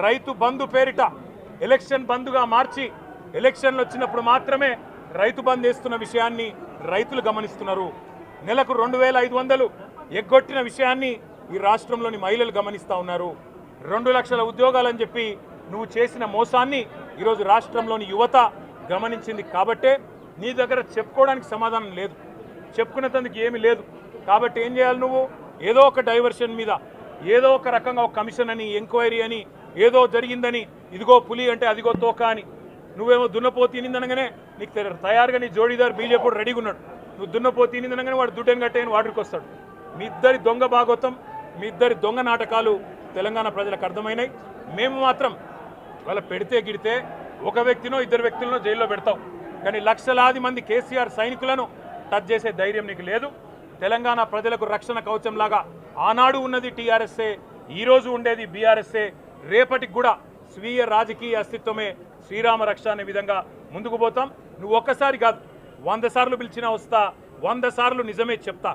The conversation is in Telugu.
రైతు బంధు పేరిట ఎలక్షన్ బంధుగా మార్చి ఎలక్షన్లు వచ్చినప్పుడు మాత్రమే రైతు బంధు వేస్తున్న విషయాన్ని రైతులు గమనిస్తున్నారు. నెలకు 2500 ఎగ్గొట్టిన విషయాన్ని ఈ రాష్ట్రంలోని మహిళలు గమనిస్తూ ఉన్నారు. 2 లక్షల ఉద్యోగాలని చెప్పి నువ్వు చేసిన మోసాన్ని ఈరోజు రాష్ట్రంలోని యువత గమనించింది. కాబట్టే నీ దగ్గర చెప్పుకోవడానికి సమాధానం లేదు, చెప్పుకునేందుకు ఏమీ లేదు. కాబట్టి ఏం చేయాలి, నువ్వు ఏదో ఒక డైవర్షన్ మీద ఏదో ఒక రకంగా ఒక కమిషన్ అని ఎంక్వైరీ అని ఏదో జరిగిందని ఇదిగో పులి అంటే అదిగో తోక అని నువ్వేమో దున్నపోతు తినిందనగానే నీకు తయారుగా నీ జోడీదారు బీజేపీ రెడీగా ఉన్నాడు. నువ్వు దున్నపోతు తినిందనగానే వాడు దుడ్డని కట్టేయని వాడికి వస్తాడు. మీ ఇద్దరి దొంగ భాగోతం, మీ ఇద్దరి దొంగ నాటకాలు తెలంగాణ ప్రజలకు అర్థమైనాయి. మేము మాత్రం వాళ్ళ పెడితే గిడితే ఒక వ్యక్తినో 2 వ్యక్తులను జైల్లో పెడతాం, కానీ లక్షలాది మంది కేసీఆర్ సైనికులను టచ్ చేసే ధైర్యం నీకు లేదు. తెలంగాణ ప్రజలకు రక్షణ కవచంలాగా ఆనాడు ఉన్నది టీఆర్ఎస్ఏ, ఈరోజు ఉండేది బీఆర్ఎస్ఏ, రేపటికి కూడా స్వీయ రాజకీయ అస్తిత్వమే శ్రీరామ రక్ష అనే విధంగా ముందుకు పోతాం. నువ్వు ఒక్కసారి కాదు 100 సార్లు పిలిచినా వస్తా, 100 సార్లు నిజమే చెప్తా.